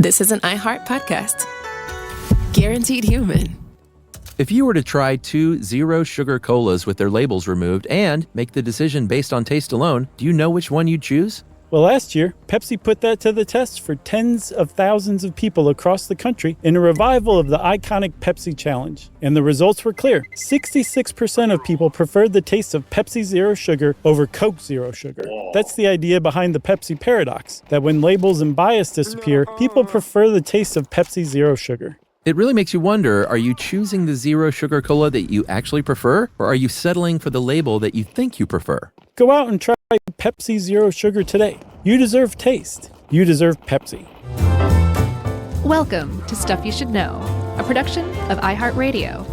This is an iHeart podcast. Guaranteed human. If you were to try 2 zero-sugar colas with their labels removed and make the decision based on taste alone, do you know which one you'd choose? Well, last year, Pepsi put that to the test for tens of thousands of people across the country in a revival of the iconic Pepsi Challenge. And the results were clear. 66% of people preferred the taste of Pepsi Zero Sugar over Coke Zero Sugar. That's the idea behind the Pepsi paradox, that when labels and bias disappear, people prefer the taste of Pepsi Zero Sugar. It really makes you wonder, are you choosing the zero-sugar cola that you actually prefer, or are you settling for the label that you think you prefer? Go out and try Pepsi Zero Sugar today. You deserve taste. You deserve Pepsi. Welcome to Stuff You Should Know, a production of iHeartRadio.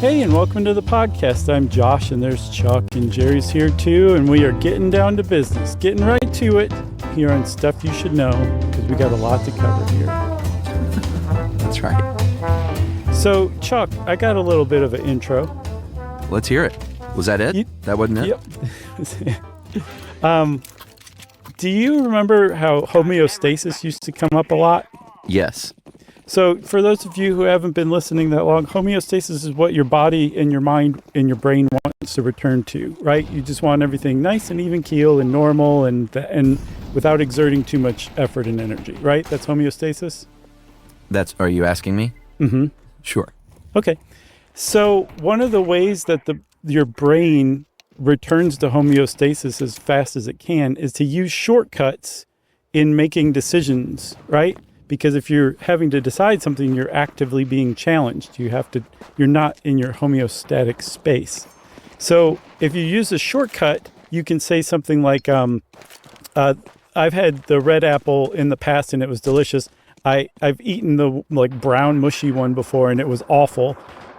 Hey, and welcome to the podcast. I'm Josh, and there's Chuck, and Jerry's here too, and we are getting down to business, getting right to it here on Stuff You Should Know, because we got a lot to cover here. That's right. So, Chuck, I got a little bit of an intro. Let's hear it. Was that it? That wasn't it? Yep. Do you remember how homeostasis used to come up a lot? Yes. So for those of you who haven't been listening that long, homeostasis is what your body and your mind and your brain wants to return to, right? You just want everything nice and even keel and normal and without exerting too much effort and energy, right? That's homeostasis? Are you asking me? Mm-hmm. Sure. Okay. So one of the ways that your brain returns to homeostasis as fast as it can is to use shortcuts in making decisions, right? Because if you're having to decide something, you're actively being challenged. You're not in your homeostatic space. So if you use a shortcut, you can say something like, I've had the red apple in the past and it was delicious. I've eaten the brown mushy one before and it was awful.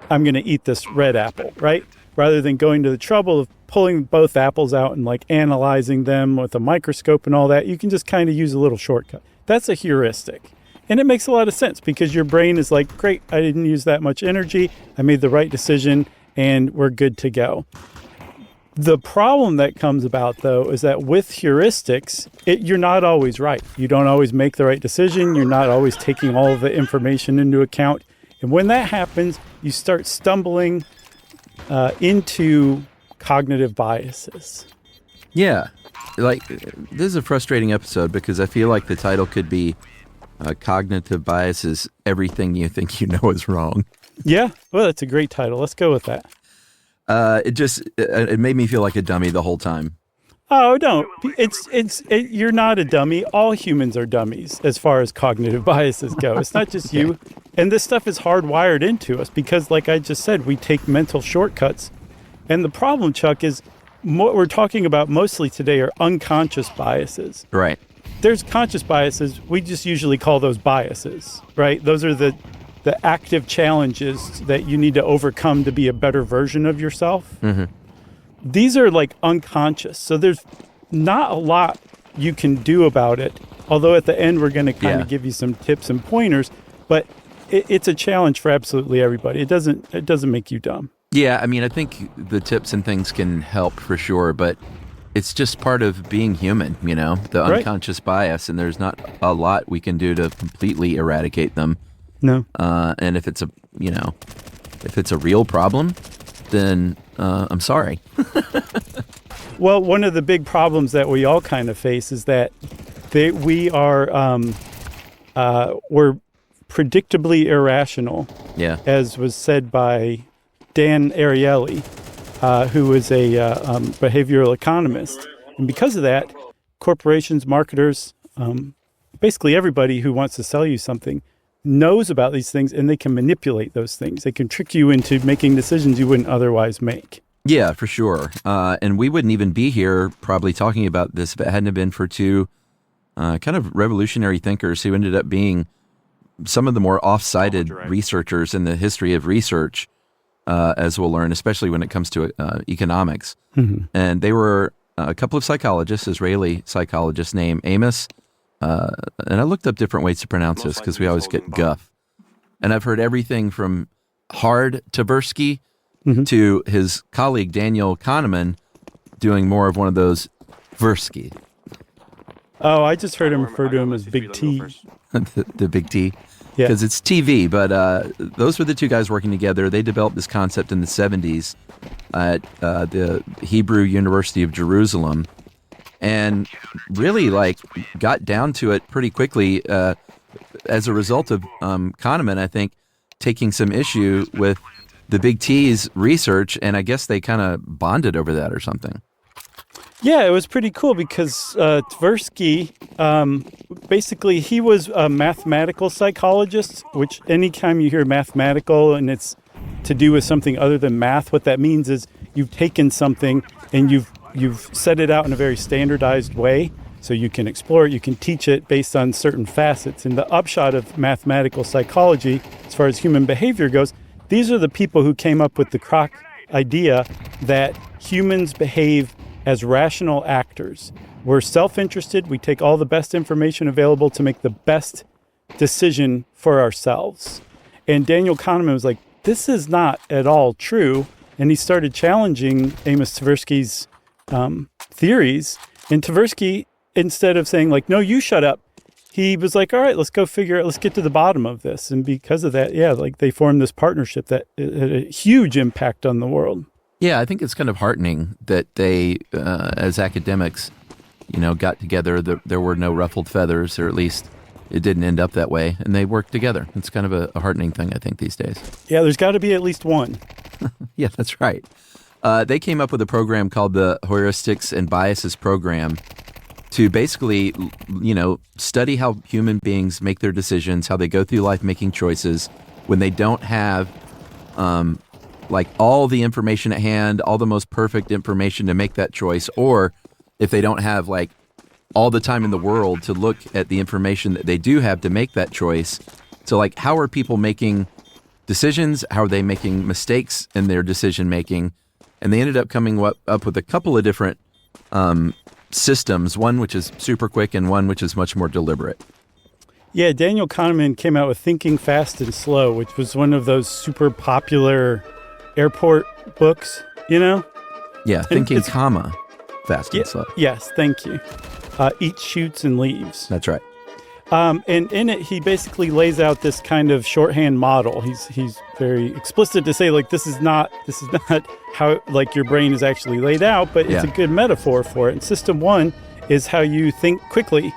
I'm going to eat this red apple, right? Rather than going to the trouble of pulling both apples out and analyzing them with a microscope and all that, you can just kind of use a little shortcut. That's a heuristic. And it makes a lot of sense because your brain is like, great, I didn't use that much energy. I made the right decision and we're good to go. The problem that comes about, though, is that with heuristics, you're not always right. You don't always make the right decision. You're not always taking all of the information into account. And when that happens, you start stumbling into cognitive biases. Yeah. This is a frustrating episode because I feel like the title could be Cognitive Biases, Everything You Think You Know Is Wrong. Yeah. Well, that's a great title. Let's go with that. It made me feel like a dummy the whole time. Oh, don't. You're not a dummy. All humans are dummies as far as cognitive biases go. It's not just you. And this stuff is hardwired into us because, like I just said, we take mental shortcuts. And the problem, Chuck, is what we're talking about mostly today are unconscious biases. Right. There's conscious biases. We just usually call those biases, right? Those are the active challenges that you need to overcome to be a better version of yourself. Mm-hmm. These are unconscious. So there's not a lot you can do about it. Although at the end, we're going to kind of give you some tips and pointers, but it's a challenge for absolutely everybody. It doesn't make you dumb. Yeah. I mean, I think the tips and things can help for sure, but it's just part of being human, the unconscious bias, and there's not a lot we can do to completely eradicate them. No. And if it's a real problem, then I'm sorry. Well, one of the big problems that we all kind of face is that we're predictably irrational. Yeah. As was said by Dan Ariely, who is a behavioral economist. And because of that, corporations, marketers, basically everybody who wants to sell you something knows about these things, and they can manipulate those things. They can trick you into making decisions you wouldn't otherwise make. Yeah, for sure. And we wouldn't even be here probably talking about this if it hadn't been for two kind of revolutionary thinkers who ended up being some of the more off-sided researchers in the history of research, as we'll learn, especially when it comes to economics. Mm-hmm. And they were a couple of psychologists, Israeli psychologists named Amos, and I looked up different ways to pronounce this because we always get guff. And I've heard everything from Hard Tversky to his colleague Daniel Kahneman, doing more of one of those Tversky. Oh, I just heard him refer to him as Big T. the Big T. Yeah. Because it's TV, but those were the two guys working together. They developed this concept in the 70s at the Hebrew University of Jerusalem, and really got down to it pretty quickly as a result of Kahneman, I think, taking some issue with the Big T's research, and I guess they kind of bonded over that or something. Yeah, it was pretty cool because Tversky, basically, he was a mathematical psychologist, which anytime you hear mathematical and it's to do with something other than math, what that means is you've taken something and you've set it out in a very standardized way, so you can explore it, you can teach it based on certain facets. And the upshot of mathematical psychology, as far as human behavior goes, these are the people who came up with the Kroc idea that humans behave as rational actors. We're self-interested. We take all the best information available to make the best decision for ourselves. And Daniel Kahneman was like, this is not at all true. And he started challenging Amos Tversky's theories. And Tversky, instead of saying like, no, you shut up, he was like, all right, let's get to the bottom of this. And because of that, they formed this partnership that had a huge impact on the world. Yeah, I think it's kind of heartening that they, as academics, got together. There were no ruffled feathers, or at least it didn't end up that way, and they worked together. It's kind of a heartening thing, I think, these days. Yeah, there's got to be at least one. Yeah, that's right. They came up with a program called the Heuristics and Biases Program to basically, study how human beings make their decisions, how they go through life making choices when they don't have all the information at hand, all the most perfect information to make that choice, or if they don't have all the time in the world to look at the information that they do have to make that choice. So how are people making decisions? How are they making mistakes in their decision making? And they ended up coming up with a couple of different systems, one which is super quick and one which is much more deliberate. Yeah, Daniel Kahneman came out with Thinking Fast and Slow, which was one of those super popular airport books, Yeah, Thinking, Fast and Slow. Yes, thank you. Eats, Shoots, and Leaves. That's right. And in it, he basically lays out this kind of shorthand model. He's very explicit to say, this is not how your brain is actually laid out, but it's a good metaphor for it. And system one is how you think quickly.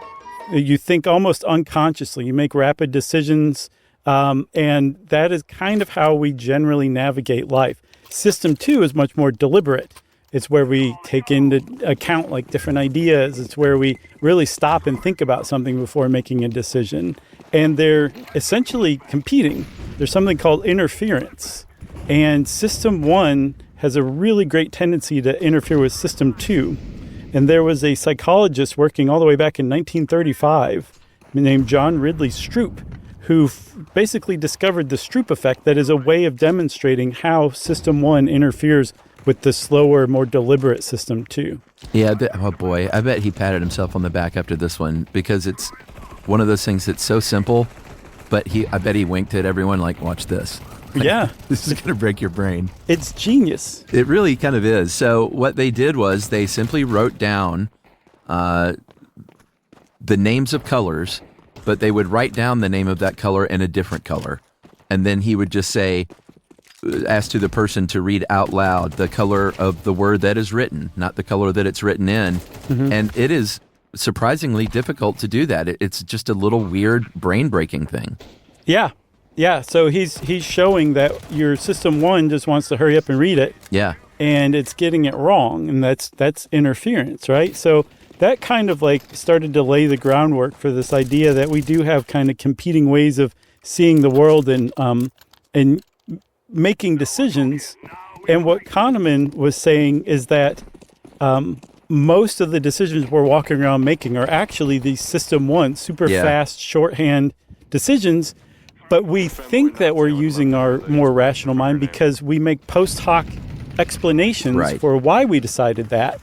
You think almost unconsciously. You make rapid decisions, and that is kind of how we generally navigate life. System two is much more deliberate. It's where we take into account different ideas. It's where we really stop and think about something before making a decision. And they're essentially competing. There's something called interference. And system one has a really great tendency to interfere with system two. And there was a psychologist working all the way back in 1935 named John Ridley Stroop, who basically discovered the Stroop effect, that is a way of demonstrating how system one interferes with the slower, more deliberate system two. Yeah, oh boy, I bet he patted himself on the back after this one, because it's one of those things that's so simple, but I bet he winked at everyone watch this. Yeah. This is going to break your brain. It's genius. It really kind of is. So what they did was they simply wrote down the names of colors, but they would write down the name of that color in a different color. And then he would just ask to the person to read out loud the color of the word that is written, not the color that it's written in. Mm-hmm. And it is surprisingly difficult to do that. It's just a little weird brain-breaking thing. Yeah. Yeah, so he's showing that your system one just wants to hurry up and read it. Yeah. And it's getting it wrong, and that's interference, right? So that kind of started to lay the groundwork for this idea that we do have kind of competing ways of seeing the world and making decisions. And what Kahneman was saying is that most of the decisions we're walking around making are actually these system one, super fast, shorthand decisions. But we think that we're using our more rational mind because we make post hoc explanations for why we decided that.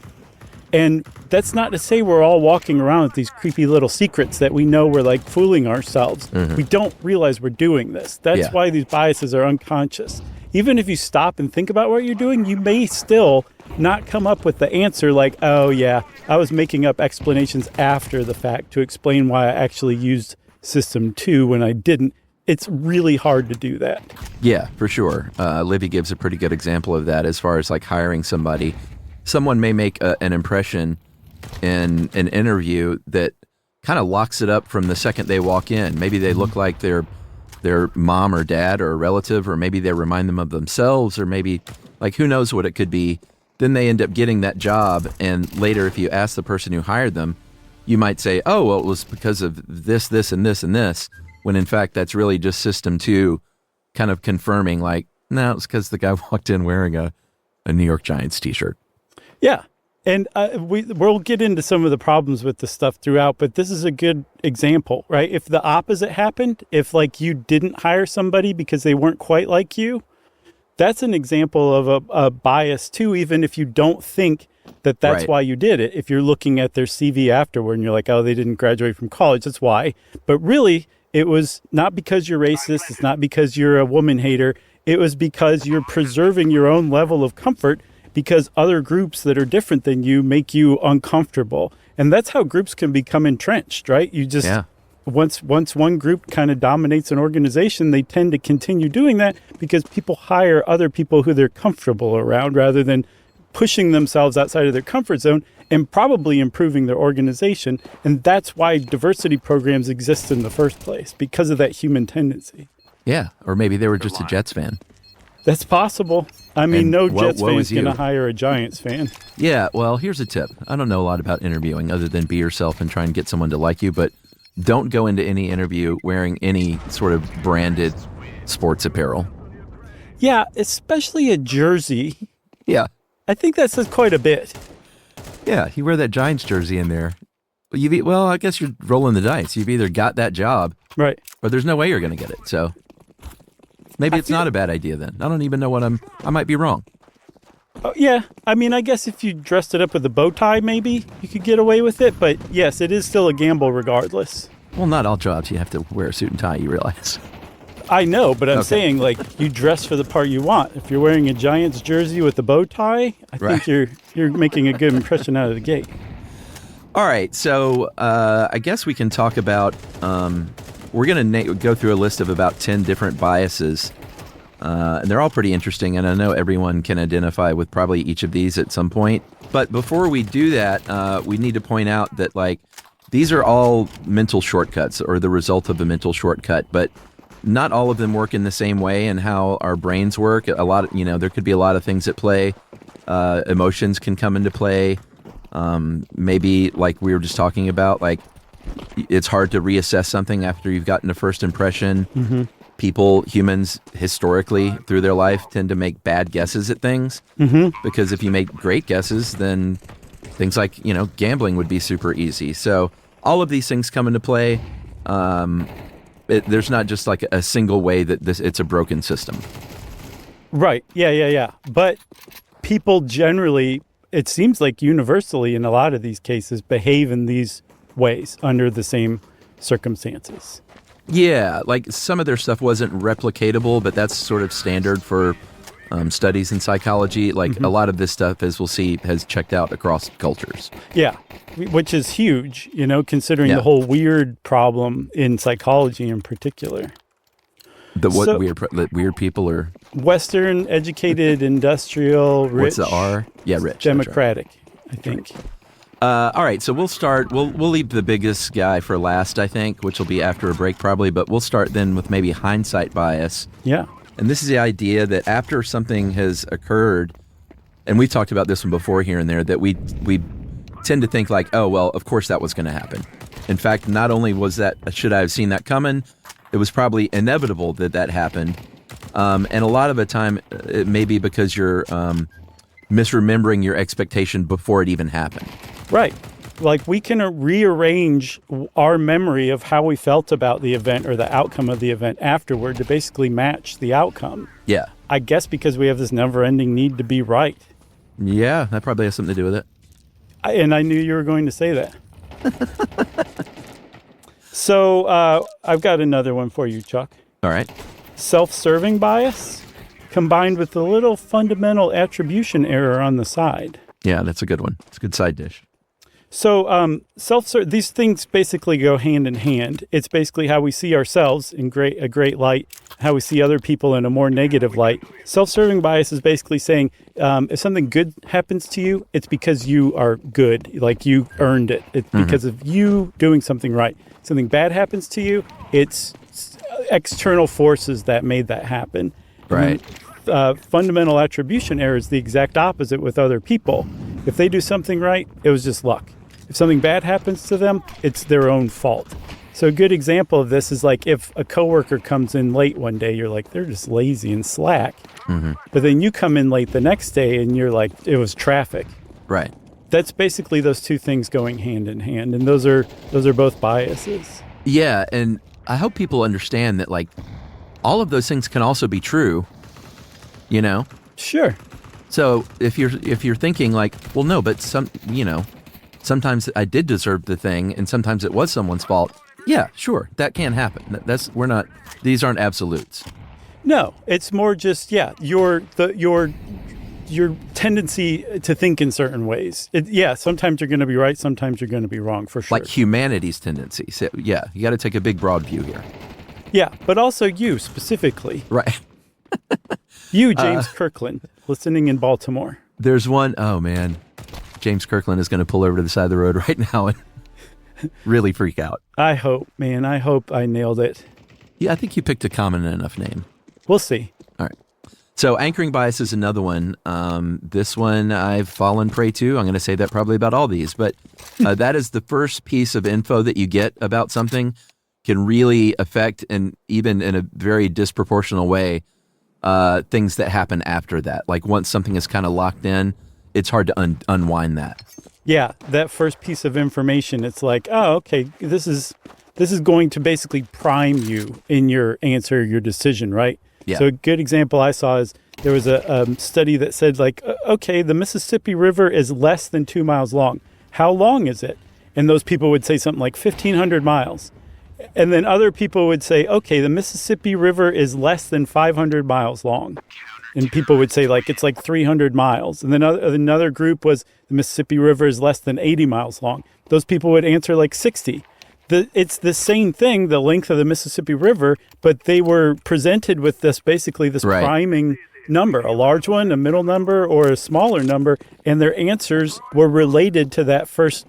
And that's not to say we're all walking around with these creepy little secrets that we know we're fooling ourselves. Mm-hmm. We don't realize we're doing this. That's why these biases are unconscious. Even if you stop and think about what you're doing, you may still not come up with the answer like, oh yeah, I was making up explanations after the fact to explain why I actually used system 2 when I didn't. It's really hard to do that. Yeah, for sure. Libby gives a pretty good example of that as far as like hiring somebody. Someone may make an impression in an interview that kind of locks it up from the second they walk in. Maybe they look like their mom or dad or a relative, or maybe they remind them of themselves, or maybe like who knows what it could be. Then they end up getting that job, and later if you ask the person who hired them, you might say, oh, well, it was because of this, this, and this, and this, when in fact that's really just system 2 kind of confirming like, no, it's because the guy walked in wearing a New York Giants t-shirt. Yeah. And we'll get into some of the problems with this stuff throughout, but this is a good example, right? If the opposite happened, if like you didn't hire somebody because they weren't quite like you, that's an example of a bias too, even if you don't think that that's Right. why you did it. If you're looking at their CV afterward and you're like, oh, they didn't graduate from college, that's why. But really, it was not because you're racist. It's not because you're a woman hater. It was because you're preserving your own level of comfort because other groups that are different than you make you uncomfortable. And that's how groups can become entrenched, right? You just, once one group kind of dominates an organization, they tend to continue doing that because people hire other people who they're comfortable around rather than pushing themselves outside of their comfort zone and probably improving their organization. And that's why diversity programs exist in the first place, because of that human tendency. Yeah, or maybe they were just a Jets fan. That's possible. I mean, And no what Jets fan was is going to you? hire a Giants fan. Yeah, well, here's a tip. I don't know a lot about interviewing other than be yourself and try and get someone to like you, but don't go into any interview wearing any sort of branded sports apparel. Yeah, especially a jersey. Yeah. I think that says quite a bit. Yeah, you wear that Giants jersey in there. Well, I guess you're rolling the dice. You've either got that job, Right. or there's no way you're going to get it. So maybe it's not a bad idea then. I don't even know I might be wrong. Oh, yeah. I mean, I guess if you dressed it up with a bow tie, maybe you could get away with it. But yes, it is still a gamble regardless. Well, not all jobs you have to wear a suit and tie, you realize. I know, but I'm Okay. saying like you dress for the part you want. If you're wearing a Giants jersey with a bow tie, I Right. think you're making a good impression out of the gate. All right, so I guess we can talk about, we're going to go through a list of about 10 different biases, and they're all pretty interesting, and I know everyone can identify with probably each of these at some point. But before we do that, we need to point out that, like, these are all mental shortcuts or the result of a mental shortcut, but not all of them work in the same way in how our brains work. There could be a lot of things at play. Emotions can come into play. Maybe like we were just talking about, like it's hard to reassess something after you've gotten a first impression. Mm-hmm. Humans historically through their life tend to make bad guesses at things because if you make great guesses, then things like, gambling would be super easy. So all of these things come into play. There's not just like a single way that it's a broken system. Right. Yeah. But people generally, it seems like universally in a lot of these cases, behave in these ways under the same circumstances. Yeah, like some of their stuff wasn't replicatable, but that's sort of standard for studies in psychology. Like a lot of this stuff, as we'll see, has checked out across cultures. Yeah, which is huge, considering Yeah. the whole weird problem in psychology in particular. Weird people are... Western, educated, industrial, rich. What's the R? Yeah, rich. that's right. Democratic, I think. All right, so we'll start. We'll leave the biggest guy for last, I think, which will be after a break probably. But we'll start then with maybe hindsight bias. Yeah. And this is the idea that after something has occurred, and we've talked about this one before here and there, that we tend to think like, oh, well, of course that was going to happen. In fact, not only should I have seen that coming, it was probably inevitable that happened. And a lot of the time, it may be because you're misremembering your expectation before it even happened. Right. Like we can rearrange our memory of how we felt about the event or the outcome of the event afterward to basically match the outcome. Yeah. I guess because we have this never-ending need to be right. Yeah, that probably has something to do with it. And I knew you were going to say that. So I've got another one for you, Chuck. All right. Self-serving bias combined with a little fundamental attribution error on the side. Yeah, that's a good one. It's a good side dish. So these things basically go hand in hand. It's basically how we see ourselves in a great light, how we see other people in a more negative light. Self-serving bias is basically saying if something good happens to you, it's because you are good, like you earned it. It's because of you doing something right. Something bad happens to you, it's external forces that made that happen. Right. Fundamental attribution error is the exact opposite with other people. If they do something right, it was just luck. If something bad happens to them, it's their own fault. So a good example of this is like if a coworker comes in late one day, you're like, they're just lazy and slack. But then you come in late the next day and you're like, it was traffic. Right. That's basically those two things going hand in hand. And those are both biases. Yeah, and I hope people understand that like all of those things can also be true, you know? Sure. So if you're thinking like, well, no, but sometimes I did deserve the thing and sometimes it was someone's fault. Yeah, sure. That can happen. These aren't absolutes. No, it's more just, your tendency to think in certain ways. Sometimes you're going to be right, sometimes you're going to be wrong, for sure. Like humanity's tendencies. So, yeah, you got to take a big, broad view here. Yeah, but also you specifically. Right. You, James Kirkland, listening in Baltimore. There's one, oh man, James Kirkland is going to pull over to the side of the road right now and really freak out. I hope I nailed it. Yeah, I think you picked a common enough name. We'll see. All right. So anchoring bias is another one. This one I've fallen prey to. I'm going to say that probably about all these, but that is the first piece of info that you get about something can really affect, and even in a very disproportional way, things that happen after that. Like once something is kind of locked in, it's hard to unwind that. Yeah, that first piece of information, it's like, oh, okay, this is going to basically prime you in your answer, your decision, right? Yeah. So a good example I saw is there was a study that said like, okay, the Mississippi River is less than 2 miles long. How long is it? And those people would say something like 1,500 miles. And then other people would say, okay, the Mississippi River is less than 500 miles long. And people would say, like, it's like 300 miles. And then another group was the Mississippi River is less than 80 miles long. Those people would answer like 60. It's the same thing, the length of the Mississippi River, but they were presented with this right. priming number, a large one, a middle number, or a smaller number. And their answers were related to that first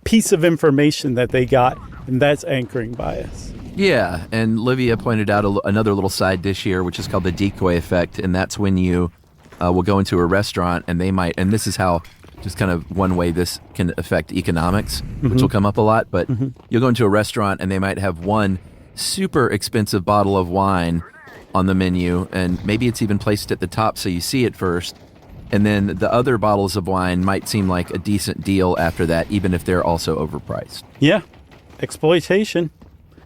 piece of information that they got. And that's anchoring bias. Yeah, and Livia pointed out another little side dish here, which is called the decoy effect, and that's when you will go into a restaurant and they might, and this is how, just kind of one way this can affect economics, which will come up a lot, but you'll go into a restaurant and they might have one super expensive bottle of wine on the menu, and maybe it's even placed at the top so you see it first, and then the other bottles of wine might seem like a decent deal after that, even if they're also overpriced. Yeah. Exploitation.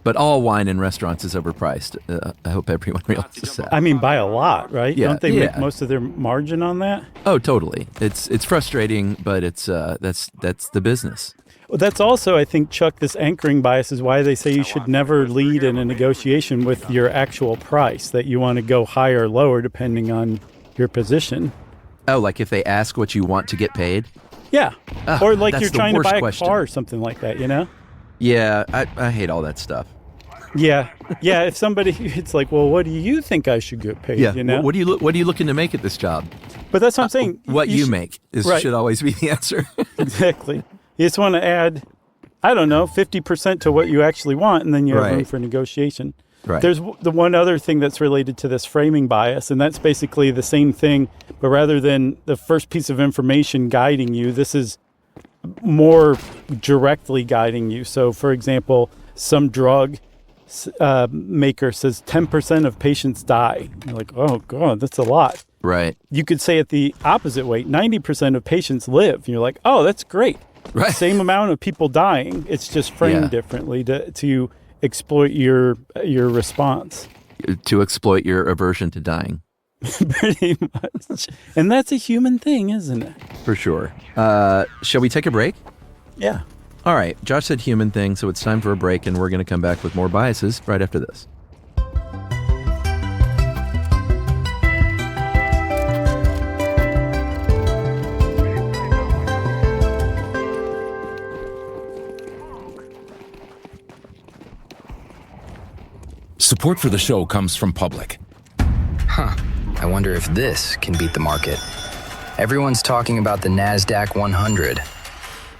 But all wine in restaurants is overpriced. I hope everyone realizes that. I mean, by a lot, right? Yeah, Don't they make most of their margin on that? Oh, totally. It's frustrating, but it's that's the business. Well, that's also, I think, Chuck, this anchoring bias is why they say you should never lead in a negotiation with your actual price, that you want to go higher or lower depending on your position. Oh, like if they ask what you want to get paid? Yeah. Or like you're trying to buy a question. car or something like that, you know? Yeah, I hate all that stuff. Yeah. If somebody, it's like, well, what do you think I should get paid? Yeah. You know? What are you looking to make at this job? But that's what I'm saying. What you make right. should always be the answer. Exactly. You just want to add, I don't know, 50% to what you actually want, and then you have Right. room for negotiation. Right. There's the one other thing that's related to this framing bias, and that's basically the same thing, but rather than the first piece of information guiding you, this is more directly guiding you. So, for example, some drug maker says 10% of patients die. You're like, oh, God, that's a lot. Right. You could say it the opposite way. 90% of patients live. And you're like, oh, that's great. Right. Same amount of people dying. It's just framed differently to exploit your response. To exploit your aversion to dying. Pretty much. And that's a human thing, isn't it? For sure. Shall we take a break? Yeah. All right. Josh said human thing, so it's time for a break, and we're going to come back with more biases right after this. Support for the show comes from Public. Huh. I wonder if this can beat the market. Everyone's talking about the NASDAQ 100.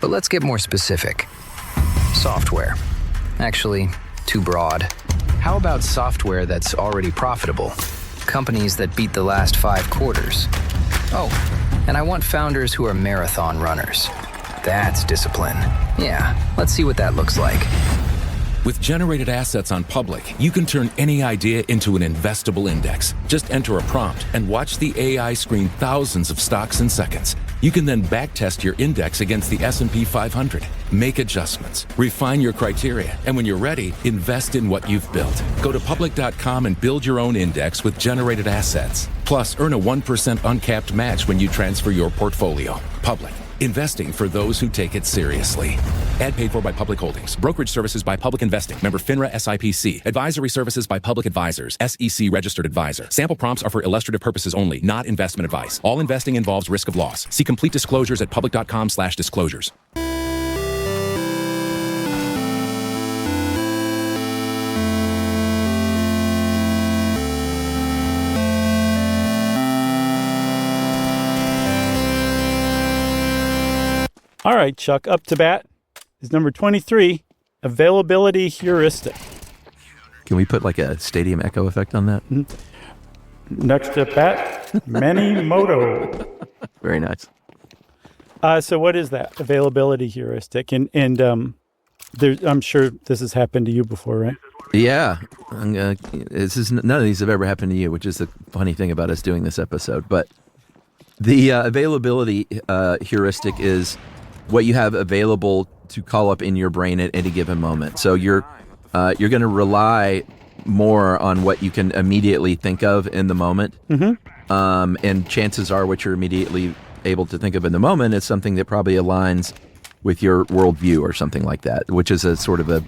But let's get more specific. Software. Actually, too broad. How about software that's already profitable? Companies that beat the last 5 quarters. Oh, and I want founders who are marathon runners. That's discipline. Yeah, let's see what that looks like. With generated assets on Public, you can turn any idea into an investable index. Just enter a prompt and watch the AI screen thousands of stocks in seconds. You can then backtest your index against the S&P 500. Make adjustments, refine your criteria, and when you're ready, invest in what you've built. Go to public.com and build your own index with generated assets. Plus, earn a 1% uncapped match when you transfer your portfolio. Public. Investing for those who take it seriously. Ad paid for by Public Holdings. Brokerage services by Public Investing. Member FINRA SIPC. Advisory services by Public Advisors. SEC registered advisor. Sample prompts are for illustrative purposes only, not investment advice. All investing involves risk of loss. See complete disclosures at public.com/disclosures. All right, Chuck, up to bat is number 23, availability heuristic. Can we put like a stadium echo effect on that? Next to bat, many moto. Very nice. So what is that availability heuristic? And I'm sure this has happened to you before, right? Yeah. None of these have ever happened to you, which is the funny thing about us doing this episode. But the availability heuristic is what you have available to call up in your brain at any given moment. So you're going to rely more on what you can immediately think of in the moment. Mm-hmm. And chances are what you're immediately able to think of in the moment is something that probably aligns with your worldview or something like that, which is a sort of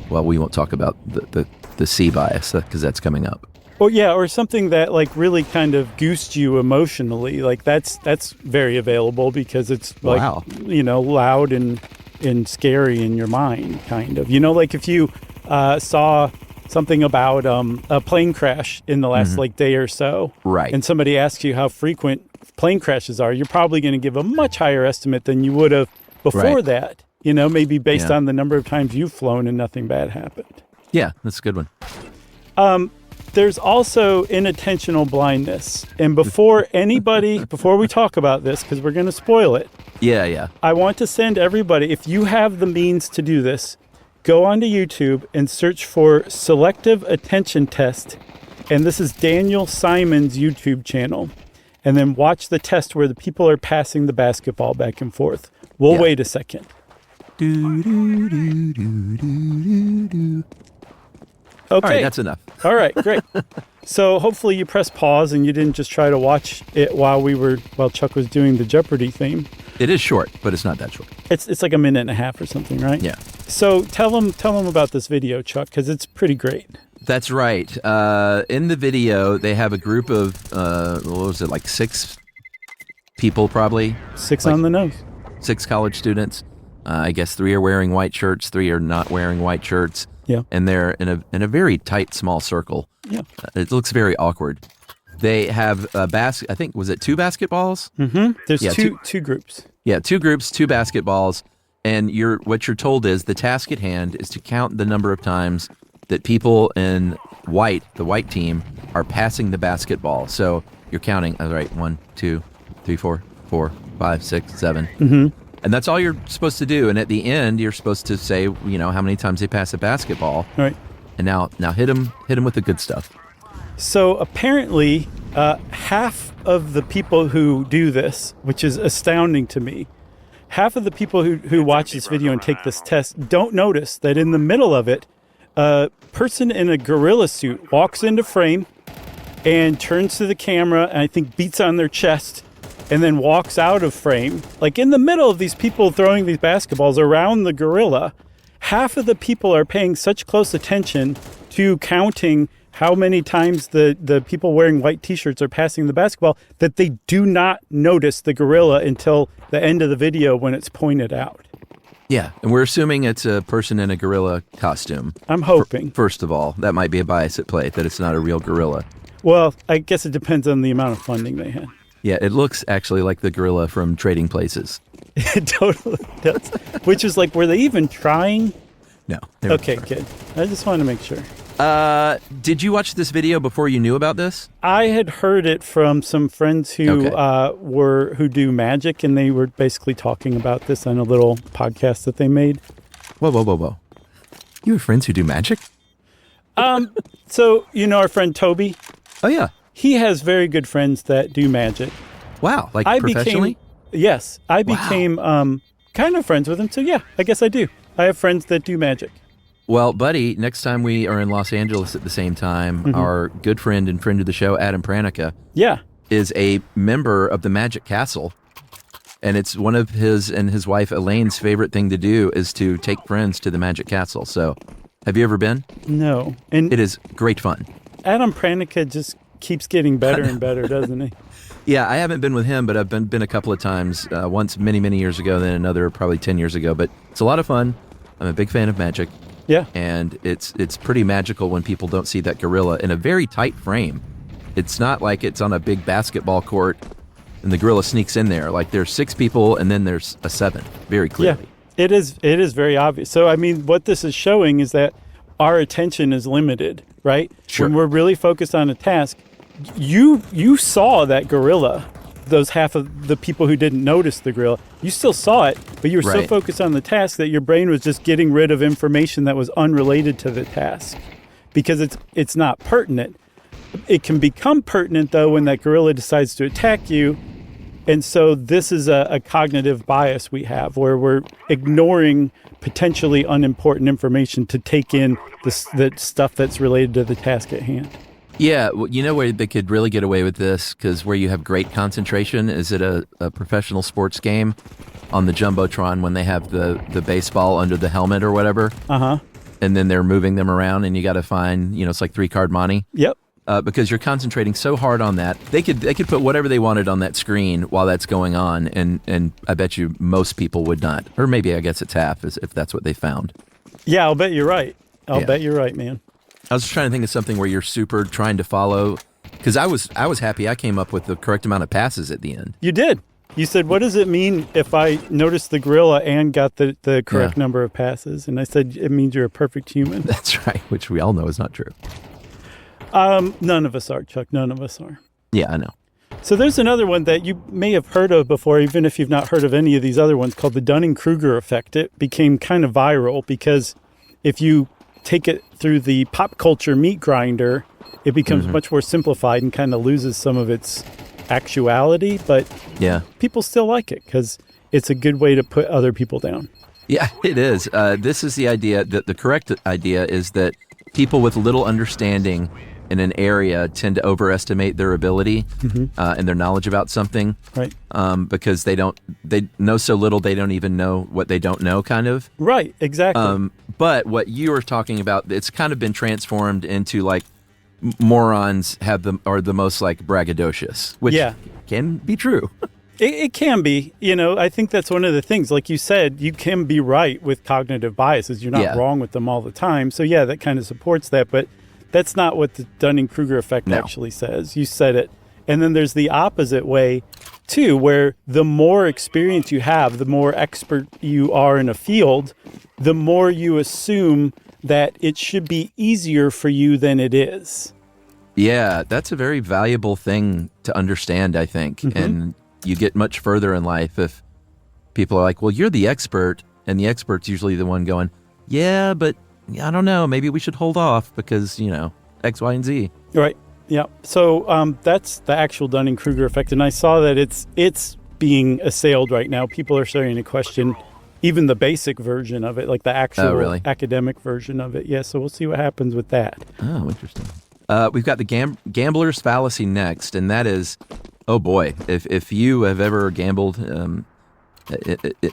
we won't talk about the C bias because that's coming up. Well, yeah, or something that like really kind of goosed you emotionally. Like that's very available because it's like, loud and scary in your mind, kind of. Like if you saw something about a plane crash in the last day or so, right? And somebody asks you how frequent plane crashes are, you're probably going to give a much higher estimate than you would have before that. Maybe based on the number of times you've flown and nothing bad happened. Yeah, that's a good one. There's also inattentional blindness. And before we talk about this, because we're going to spoil it. Yeah. I want to send everybody, if you have the means to do this, go onto YouTube and search for selective attention test. And this is Daniel Simon's YouTube channel. And then watch the test where the people are passing the basketball back and forth. We'll wait a second. Okay. All right, that's enough. All right, great. So hopefully you pressed pause and you didn't just try to watch it while Chuck was doing the Jeopardy theme. It is short, but it's not that short. It's like a minute and a half or something, right? Yeah. So tell them about this video, Chuck, because it's pretty great. That's right. In the video, they have a group of, 6 people probably? 6 on the nose. 6 college students. I guess 3 are wearing white shirts, 3 are not wearing white shirts. Yeah. And they're in a very tight, small circle. Yeah. It looks very awkward. They have I think, was it 2 basketballs? Mm-hmm. There's two groups. Yeah, 2 groups, 2 basketballs. And what you're told is the task at hand is to count the number of times that people in white, the white team, are passing the basketball. So you're counting, all right, 1, 2, 3, 4, 5, 6, 7. Mm-hmm. And that's all you're supposed to do. And at the end, you're supposed to say, how many times they pass a basketball. All right. And now hit them with the good stuff. So apparently, half of the people who do this, which is astounding to me, half of the people who watch this video and take this test don't notice that in the middle of it, a person in a gorilla suit walks into frame and turns to the camera and I think beats on their chest and then walks out of frame. Like in the middle of these people throwing these basketballs around the gorilla, half of the people are paying such close attention to counting how many times the people wearing white t-shirts are passing the basketball that they do not notice the gorilla until the end of the video when it's pointed out. Yeah, and we're assuming it's a person in a gorilla costume. I'm hoping. First of all, that might be a bias at play, that it's not a real gorilla. Well, I guess it depends on the amount of funding they had. Yeah, it looks actually like the gorilla from Trading Places. It totally does. Which is like, were they even trying? No. Okay, good. I just wanted to make sure. Did you watch this video before you knew about this? I had heard it from some friends who who do magic, and they were basically talking about this on a little podcast that they made. Whoa. You have friends who do magic? So, you know our friend Toby? Oh, yeah. He has very good friends that do magic. Wow, like professionally? Yes. I became kind of friends with him, so yeah, I guess I do. I have friends that do magic. Well, buddy, next time we are in Los Angeles at the same time, our good friend and friend of the show, Adam Pranica, is a member of the Magic Castle. And it's one of his and his wife Elaine's favorite thing to do is to take friends to the Magic Castle. So, have you ever been? No. And it is great fun. Adam Pranica just keeps getting better and better, doesn't he? Yeah, I haven't been with him, but I've been a couple of times. Once many years ago, then another probably 10 years ago. But it's a lot of fun. I'm a big fan of magic. Yeah. And it's pretty magical when people don't see that gorilla in a very tight frame. It's not like it's on a big basketball court and the gorilla sneaks in there. Like there's 6 people and then there's a 7, very clearly. Yeah, it is very obvious. So, I mean, what this is showing is that our attention is limited, right? Sure. When we're really focused on a task, you saw that gorilla. Those half of the people who didn't notice the gorilla, you still saw it, but you were so focused on the task that your brain was just getting rid of information that was unrelated to the task because it's not pertinent. It can become pertinent, though, when that gorilla decides to attack you. And so this is a cognitive bias we have where we're ignoring potentially unimportant information to take in the stuff that's related to the task at hand. Yeah, well, you know where they could really get away with this, because where you have great concentration is at a professional sports game on the Jumbotron when they have the baseball under the helmet or whatever. And then they're moving them around and you got to find, it's like 3-card monte. Yep. Because you're concentrating so hard on that. They could put whatever they wanted on that screen while that's going on, and I bet you most people would not. Or maybe I guess it's half if that's what they found. Yeah, I'll bet you're right. I'll bet you're right, man. I was just trying to think of something where you're super trying to follow, because I was happy I came up with the correct amount of passes at the end. You did. You said, what does it mean if I noticed the gorilla and got the correct number of passes? And I said, it means you're a perfect human. That's right, which we all know is not true. None of us are, Chuck. None of us are. Yeah, I know. So there's another one that you may have heard of before, even if you've not heard of any of these other ones, called the Dunning-Kruger effect. It became kind of viral because if you take it through the pop culture meat grinder, it becomes much more simplified and kind of loses some of its actuality. But people still like it because it's a good way to put other people down. Yeah, it is. This is the idea that the correct idea is that people with little understanding in an area tend to overestimate their ability and their knowledge about something, right? Because they know so little they don't even know what they don't know, kind of. Right, exactly. But what you were talking about, it's kind of been transformed into like morons are the most like braggadocious, which can be true. It can be. I think that's one of the things. Like you said, you can be right with cognitive biases. You're not wrong with them all the time. So yeah, that kind of supports that. But that's not what the Dunning-Kruger effect actually says. You said it. And then there's the opposite way, too, where the more experience you have, the more expert you are in a field, the more you assume that it should be easier for you than it is. Yeah, that's a very valuable thing to understand, I think. And you get much further in life if people are like, well, you're the expert. And the expert's usually the one going, yeah, but I don't know, maybe we should hold off because, X, Y, and Z. Right. Yeah. So that's the actual Dunning-Kruger effect. And I saw that it's being assailed right now. People are starting to question even the basic version of it, like the actual academic version of it. Yeah. So we'll see what happens with that. Oh, interesting. We've got the gambler's fallacy next. And that is, oh boy, if you have ever gambled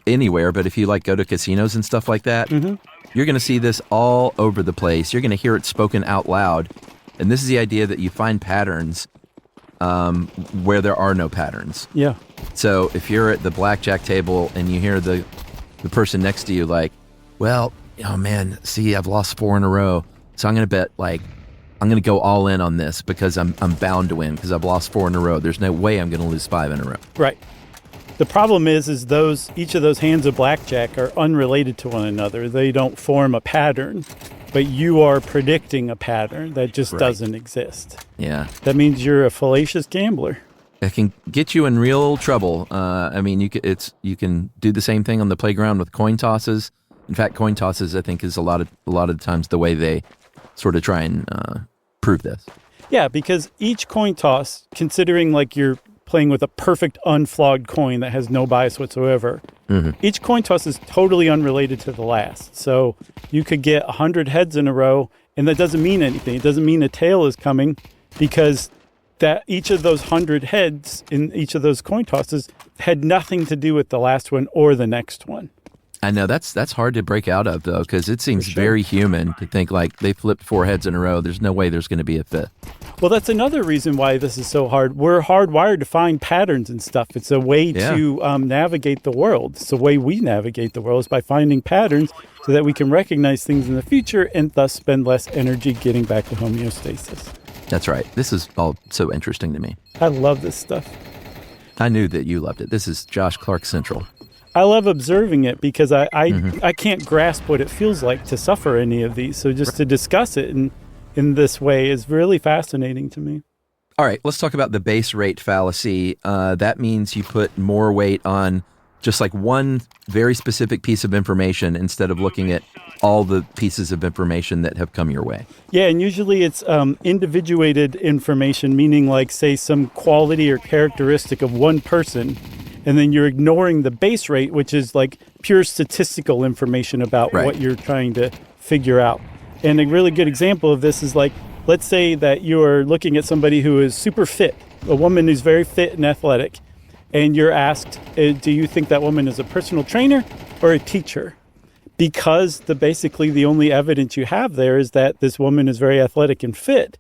anywhere, but if you go to casinos and stuff like that, you're going to see this all over the place. You're going to hear it spoken out loud. And this is the idea that you find patterns where there are no patterns. Yeah. So if you're at the blackjack table and you hear the the person next to you like, well, oh man, see, I've lost 4 in a row. So I'm going to bet I'm going to go all in on this because I'm bound to win because I've lost 4 in a row. There's no way I'm going to lose 5 in a row. Right. The problem is each of those hands of blackjack are unrelated to one another. They don't form a pattern, but you are predicting a pattern that just doesn't exist. Yeah. That means you're a fallacious gambler. It can get you in real trouble. I mean, you can do the same thing on the playground with coin tosses. In fact, coin tosses, I think, is a lot of times the way they sort of try and prove this. Yeah, because each coin toss, considering like you're playing with a perfect unflogged coin that has no bias whatsoever, each coin toss is totally unrelated to the last. So you could get 100 heads in a row, and that doesn't mean anything. It doesn't mean a tail is coming because that each of those 100 heads in each of those coin tosses had nothing to do with the last one or the next one. I know that's hard to break out of, though, because it seems very human to think like they flipped 4 heads in a row. There's no way there's going to be a fifth. Well, that's another reason why this is so hard. We're hardwired to find patterns and stuff. It's a way to navigate the world. It's the way we navigate the world is by finding patterns so that we can recognize things in the future and thus spend less energy getting back to homeostasis. That's right. This is all so interesting to me. I love this stuff. I knew that you loved it. This is Josh Clark Central. I love observing it because I can't grasp what it feels like to suffer any of these. So just to discuss it in this way is really fascinating to me. All right, let's talk about the base rate fallacy. That means you put more weight on just like one very specific piece of information instead of looking at all the pieces of information that have come your way. Yeah, and usually it's individuated information, meaning like, say, some quality or characteristic of one person. And then you're ignoring the base rate, which is like pure statistical information about what you're trying to figure out. And a really good example of this is like, let's say that you're looking at somebody who is super fit, a woman who's very fit and athletic, and you're asked, do you think that woman is a personal trainer or a teacher? Because basically the only evidence you have there is that this woman is very athletic and fit.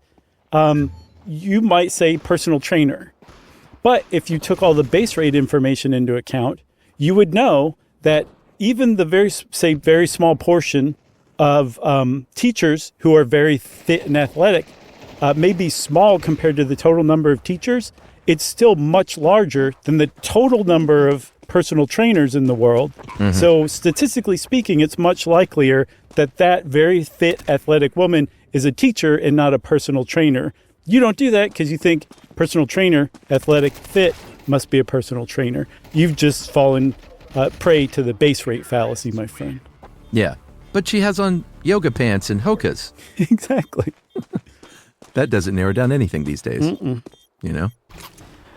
You might say personal trainer. But if you took all the base rate information into account, you would know that even the very small portion of teachers who are very fit and athletic may be small compared to the total number of teachers. It's still much larger than the total number of personal trainers in the world. So statistically speaking, it's much likelier that very fit athletic woman is a teacher and not a personal trainer. You don't do that because you think personal trainer, athletic, fit, must be a personal trainer. You've just fallen prey to the base rate fallacy, my friend. Yeah, but she has on yoga pants and hokas. Exactly. That doesn't narrow down anything these days. You know?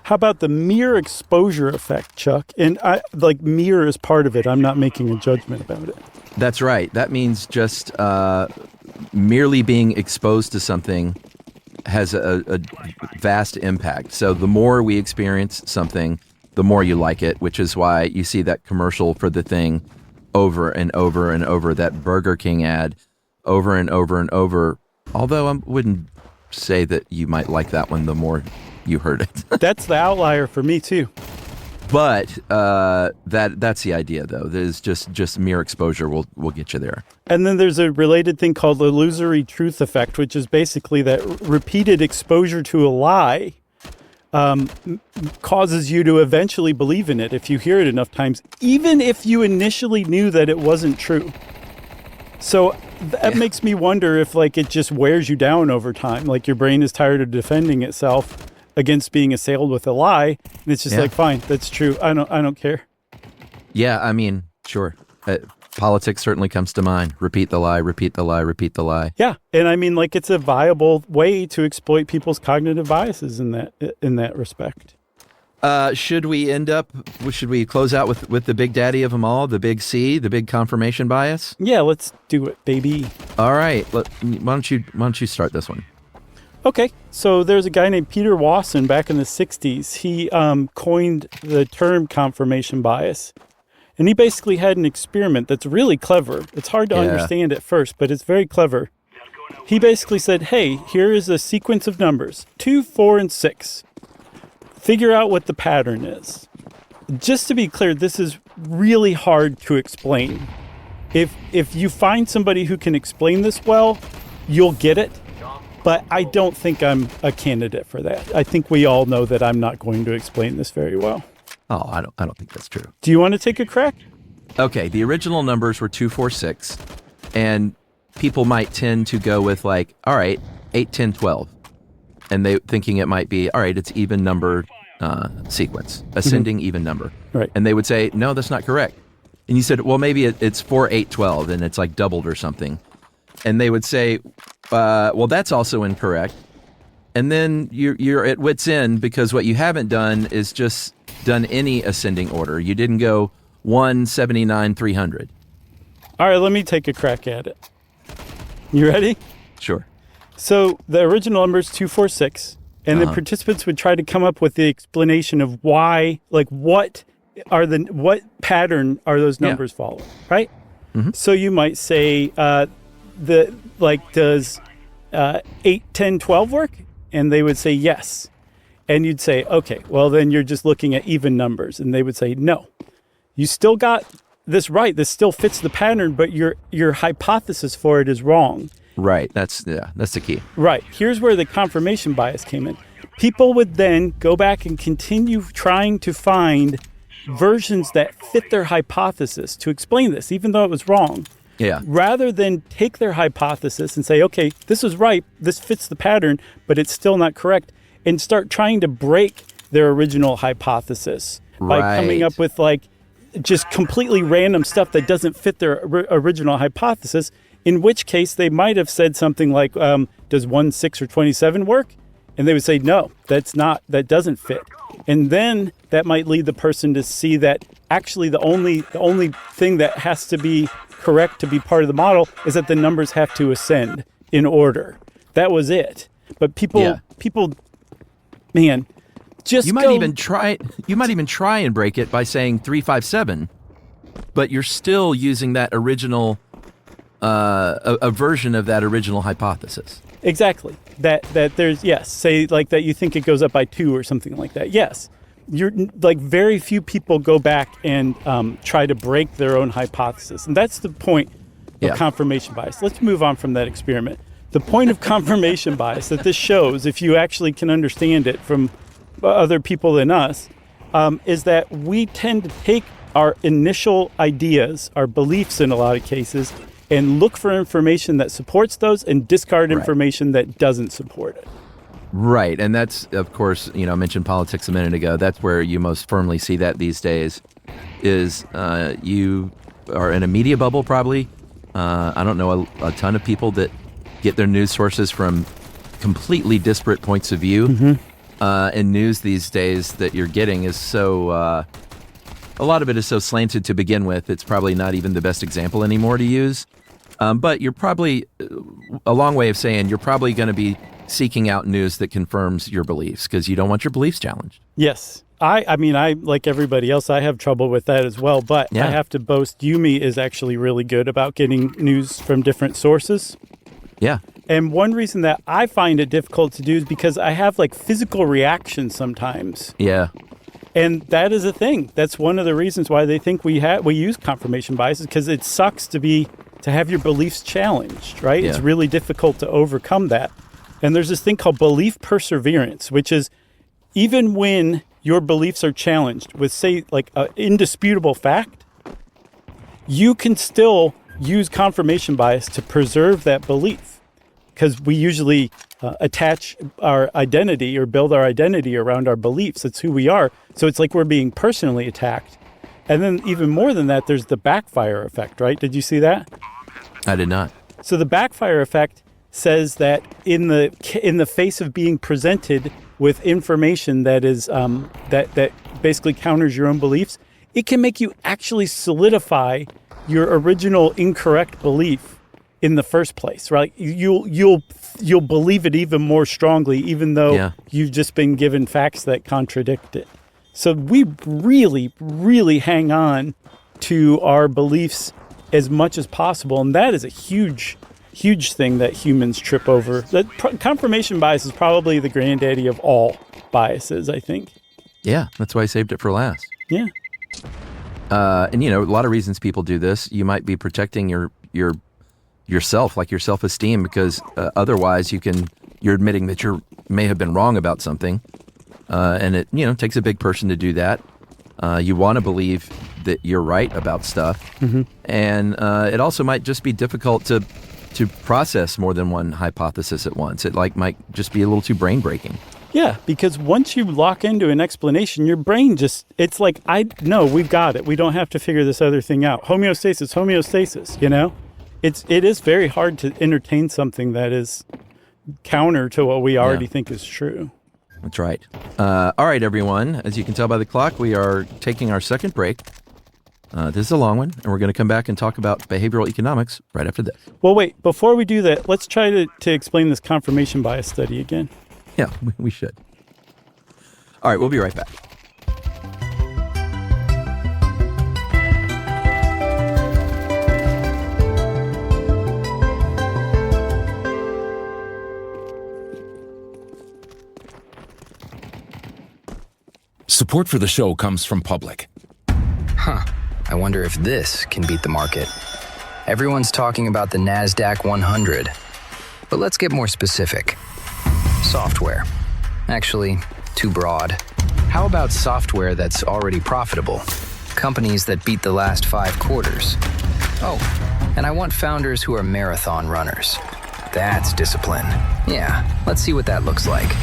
How about the mere exposure effect, Chuck? And mere is part of it. I'm not making a judgment about it. That's right. That means just merely being exposed to something has a vast impact. So the more we experience something, the more you like it, which is why you see that commercial for the thing over and over and over, that Burger King ad over and over and over. Although I wouldn't say that you might like that one the more you heard it. That's the outlier for me too. But that's the idea, though. There's just mere exposure will get you there. And then there's a related thing called the illusory truth effect, which is basically that repeated exposure to a lie causes you to eventually believe in it if you hear it enough times, even if you initially knew that it wasn't true. So that makes me wonder if it just wears you down over time. Like your brain is tired of defending itself against being assailed with a lie, and it's just fine, that's true. I don't care. Yeah, I mean, sure. Politics certainly comes to mind. Repeat the lie, repeat the lie, repeat the lie. Yeah, and I mean, it's a viable way to exploit people's cognitive biases in that respect. Should we close out with the big daddy of them all, the big C, the big confirmation bias? Yeah, let's do it, baby. All right, why don't you start this one? Okay, so there's a guy named Peter Wasson back in the 60s. He coined the term confirmation bias. And he basically had an experiment that's really clever. It's hard to understand at first, but it's very clever. He basically said, hey, here is a sequence of numbers, 2, 4, and 6. Figure out what the pattern is. Just to be clear, this is really hard to explain. If you find somebody who can explain this well, you'll get it. But I don't think I'm a candidate for that. I think we all know that I'm not going to explain this very well. Oh, I don't think that's true. Do you want to take a crack? Okay, the original numbers were 246, and people might tend to go with like, all right, 8, 10, 12. And they thinking it might be, all right, it's even number sequence, ascending even number. Right. And they would say, no, that's not correct. And you said, well, maybe it's 4, 8, 12, and it's like doubled or something. And they would say, well, that's also incorrect. And then you're at wit's end because what you haven't done is just done any ascending order. You didn't go 1, 79, 300. All right, let me take a crack at it. You ready? Sure. So the original number is 246, and the participants would try to come up with the explanation of why, like what pattern are those numbers following, right? Mm-hmm. So you might say, does 8, 10, 12 work? And they would say yes. And you'd say, okay, well then you're just looking at even numbers. And they would say, no, you still got this right. This still fits the pattern, but your hypothesis for it is wrong. Right. That's the key. Right. Here's where the confirmation bias came in. People would then go back and continue trying to find versions that fit their hypothesis to explain this, even though it was wrong. Yeah. Rather than take their hypothesis and say, okay, this is right, this fits the pattern, but it's still not correct, and start trying to break their original hypothesis by coming up with like just completely random stuff that doesn't fit their original hypothesis, in which case they might have said something like, does 1, 6, or 27 work? And they would say, no, that doesn't fit. And then that might lead the person to see that actually the only thing that has to be correct to be part of the model is that the numbers have to ascend in order. That was it. But people, man, just you might even try and break it by saying 357, but you're still using that original a version of that original hypothesis. Exactly. That there's, yes, say like that you think it goes up by 2 or something like that. Yes. You're like very few people go back and try to break their own hypothesis. And that's the point of confirmation bias. Let's move on from that experiment. The point of confirmation bias that this shows, if you actually can understand it from other people than us, is that we tend to take our initial ideas, our beliefs in a lot of cases, and look for information that supports those and discard information that doesn't support it. Right. And that's, of course, I mentioned politics a minute ago. That's where you most firmly see that these days is you are in a media bubble probably. I don't know a ton of people that get their news sources from completely disparate points of view. Mm-hmm. And news these days that you're getting is so, a lot of it is so slanted to begin with. It's probably not even the best example anymore to use. But you're probably, a long way of saying you're probably going to be seeking out news that confirms your beliefs because you don't want your beliefs challenged. Yes. I mean, like everybody else, I have trouble with that as well. But I have to boast, Yumi is actually really good about getting news from different sources. Yeah. And one reason that I find it difficult to do is because I have like physical reactions sometimes. Yeah. And that is a thing. That's one of the reasons why they think we use confirmation bias, because it sucks to have your beliefs challenged, right? Yeah. It's really difficult to overcome that. And there's this thing called belief perseverance, which is even when your beliefs are challenged with, say, like an indisputable fact, you can still use confirmation bias to preserve that belief, because we usually attach our identity or build our identity around our beliefs. It's who we are. So it's like we're being personally attacked. And then even more than that, there's the backfire effect, right? Did you see that? I did not. So the backfire effect says that in the face of being presented with information that is that basically counters your own beliefs, it can make you actually solidify your original incorrect belief in the first place, right? You'll believe it even more strongly, even though you've just been given facts that contradict it. So we really, really hang on to our beliefs as much as possible, and that is a huge thing that humans trip over. Confirmation bias is probably the granddaddy of all biases, I think. Yeah, that's why I saved it for last. Yeah. And a lot of reasons people do this. You might be protecting yourself, like your self-esteem, because otherwise you're admitting that you may have been wrong about something, and it takes a big person to do that. You want to believe that you're right about stuff, and it also might just be difficult to process more than one hypothesis at once. It might just be a little too brain breaking. Yeah, because once you lock into an explanation, your brain it's like, we've got it. We don't have to figure this other thing out. Homeostasis, It is very hard to entertain something that is counter to what we already think is true. That's right. All right, everyone. As you can tell by the clock, we are taking our second break. This is a long one, and we're going to come back and talk about behavioral economics right after this. Well, wait, before we do that, let's try to explain this confirmation bias study again. Yeah, we should. All right, we'll be right back. Support for the show comes from Public. I wonder if this can beat the market. Everyone's talking about the NASDAQ 100. But let's get more specific. Software. Actually, too broad. How about software that's already profitable? Companies that beat the last 5 quarters. Oh, and I want founders who are marathon runners. That's discipline. Yeah, let's see what that looks like.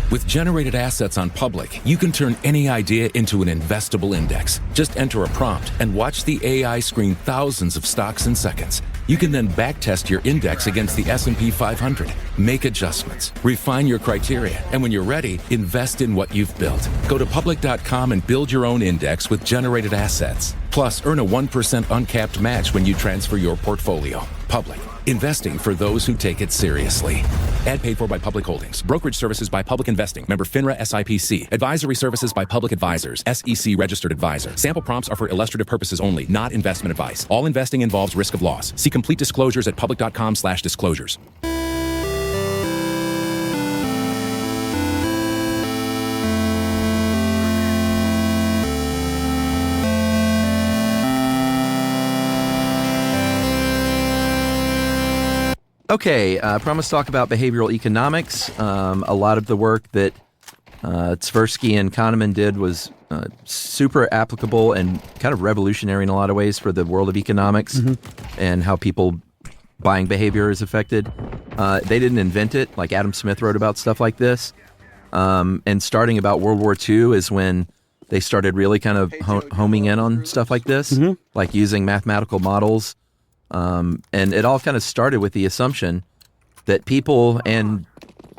With generated assets on Public, you can turn any idea into an investable index. Just enter a prompt and watch the AI screen thousands of stocks in seconds. You can then backtest your index against the S&P 500, make adjustments, refine your criteria, and when you're ready, invest in what you've built. Go to public.com and build your own index with generated assets. Plus, earn a 1% uncapped match when you transfer your portfolio. Public. Investing for those who take it seriously. Ad paid for by Public Holdings. Brokerage services by Public Investing. Member FINRA SIPC. Advisory services by Public Advisors. SEC registered advisor. Sample prompts are for illustrative purposes only, not investment advice. All investing involves risk of loss. See complete disclosures at public.com/disclosures. Okay, I promised to talk about behavioral economics. A lot of the work that Tversky and Kahneman did was super applicable and kind of revolutionary in a lot of ways for the world of economics and how people buying behavior is affected. They didn't invent it, like Adam Smith wrote about stuff like this. And starting about World War II is when they started really kind of homing in on stuff like this, like using mathematical models. And it all kind of started with the assumption that people and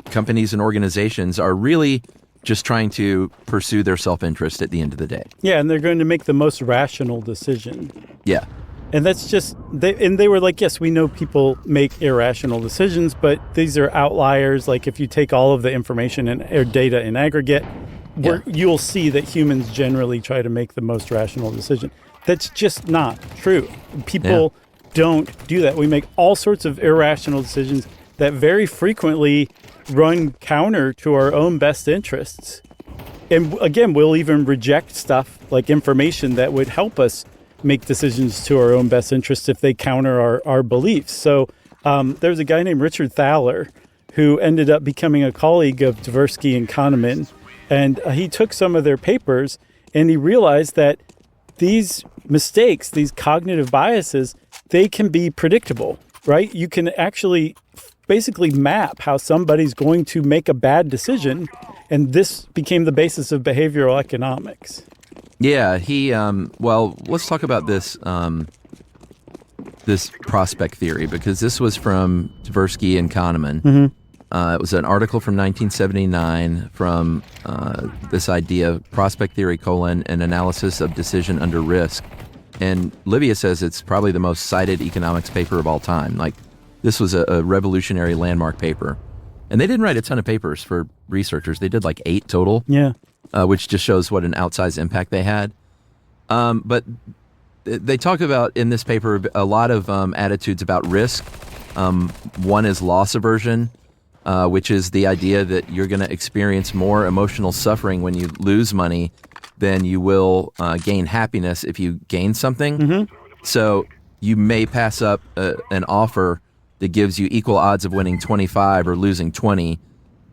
companies and organizations are really just trying to pursue their self-interest at the end of the day. Yeah, and they're going to make the most rational decision. Yeah. And that's just, they were like, yes, we know people make irrational decisions, but these are outliers. Like if you take all of the information or data in aggregate, you'll see that humans generally try to make the most rational decision. That's just not true. People don't do that. We make all sorts of irrational decisions that very frequently run counter to our own best interests. And again, we'll even reject stuff like information that would help us make decisions to our own best interests if they counter our beliefs. So there's a guy named Richard Thaler who ended up becoming a colleague of Tversky and Kahneman. And he took some of their papers and he realized that these mistakes, these cognitive biases, they can be predictable, right? You can actually basically map how somebody's going to make a bad decision. And this became the basis of behavioral economics. Yeah, let's talk about this this prospect theory, because this was from Tversky and Kahneman. It was an article from 1979 from this idea, prospect theory, an analysis of decision under risk. And Livia says it's probably the most cited economics paper of all time. Like, this was a revolutionary landmark paper. And they didn't write a ton of papers for researchers. They did like 8 total. Yeah. Which just shows what an outsized impact they had. But they talk about, in this paper, a lot of attitudes about risk. One is loss aversion, which is the idea that you're going to experience more emotional suffering when you lose money than you will gain happiness if you gain something. So you may pass up an offer that gives you equal odds of winning 25 or losing 20.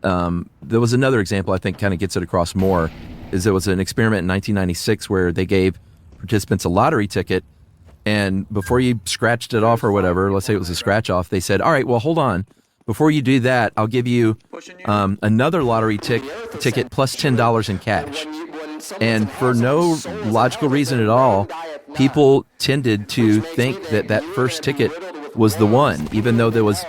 There was another example I think kind of gets it across more, is there was an experiment in 1996 where they gave participants a lottery ticket, and before you scratched it off or whatever, let's say it was a scratch off, they said, all right, well, hold on. Before you do that, I'll give you another lottery ticket plus $10 in cash. And for no logical reason at all, people tended to think that that first ticket was the one, even though it was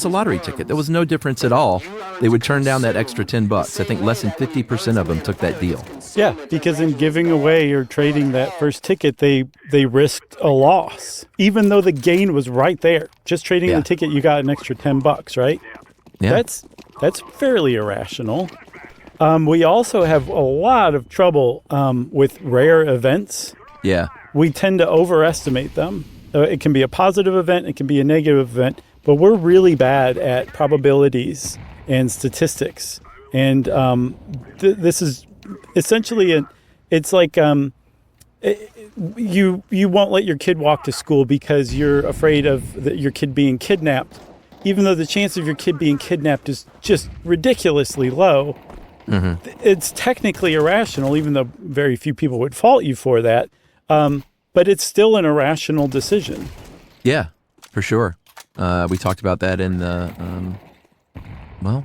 a lottery ticket. There was no difference at all. They would turn down that extra $10. I think less than 50% of them took that deal. Yeah, because in giving away or trading that first ticket, they risked a loss, even though the gain was right there. Just trading the ticket, you got an extra $10, right? Yeah. That's fairly irrational. We also have a lot of trouble with rare events. Yeah. We tend to overestimate them. It can be a positive event, it can be a negative event, but we're really bad at probabilities and statistics. And this is essentially it's like you won't let your kid walk to school because you're afraid of your kid being kidnapped, even though the chance of your kid being kidnapped is just ridiculously low. It's technically irrational, even though very few people would fault you for that. But it's still an irrational decision. Yeah, for sure. We talked about that in the,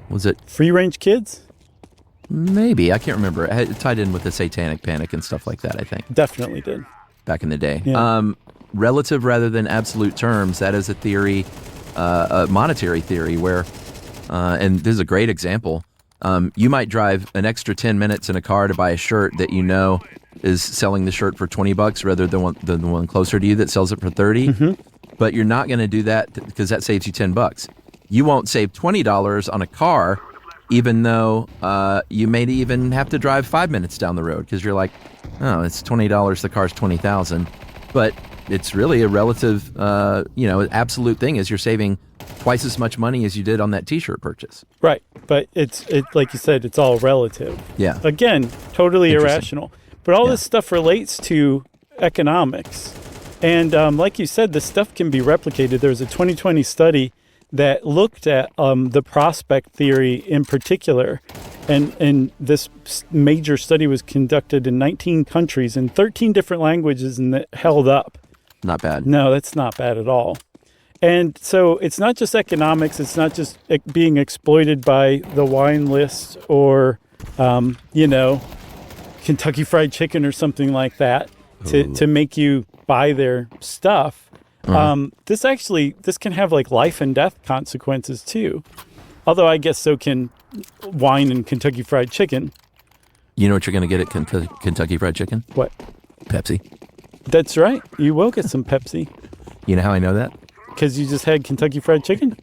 was it? Free range kids? Maybe. I can't remember. It tied in with the satanic panic and stuff like that, I think. Definitely did. Back in the day. Yeah. Relative rather than absolute terms, that is a theory, a monetary theory where, and this is a great example, you might drive an extra 10 minutes in a car to buy a shirt that you know is selling the shirt for $20 rather than the one closer to you that sells it for $30. But you're not going to do that because that saves you $10. You won't save $20 on a car, even though you may even have to drive 5 minutes down the road because you're like, oh, it's $20. The car's $20,000. But it's really a relative, absolute thing is you're saving twice as much money as you did on that T-shirt purchase. Right. But it's like you said, it's all relative. Yeah. Again, totally irrational. But all this stuff relates to economics. And like you said, this stuff can be replicated. There was a 2020 study that looked at the prospect theory in particular. And this major study was conducted in 19 countries in 13 different languages, and it held up. Not bad. No, that's not bad at all. And so it's not just economics. It's not just being exploited by the wine list or, Kentucky Fried Chicken or something like that to make you buy their stuff. This can have like life and death consequences too. Although I guess so can wine and Kentucky Fried Chicken. You know what you're going to get at Kentucky Fried Chicken? What? Pepsi. That's right. You will get some Pepsi. You know how I know that? Because you just had Kentucky Fried Chicken?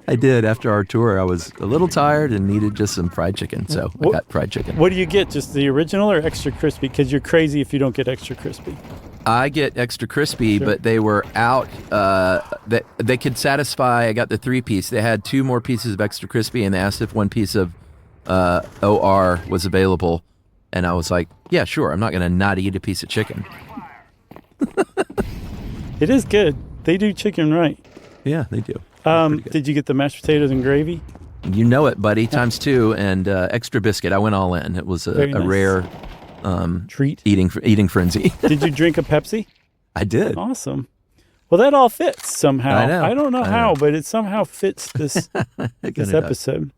I did. After our tour, I was a little tired and needed just some fried chicken, so I got fried chicken. What do you get? Just the original or extra crispy? Because you're crazy if you don't get extra crispy. I get extra crispy, but they were out. They could satisfy. I got the 3-piece. They had 2 more pieces of extra crispy, and they asked if 1 piece of OR was available. And I was like, yeah, sure. I'm not going to not eat a piece of chicken. It is good. They do chicken right. Yeah, they do. Did you get the mashed potatoes and gravy? You know it, buddy. Times 2 and extra biscuit. I went all in. It was a rare treat. Eating frenzy. Did you drink a Pepsi? I did. Awesome. Well, that all fits somehow. I know. I don't know how, but it somehow fits this episode.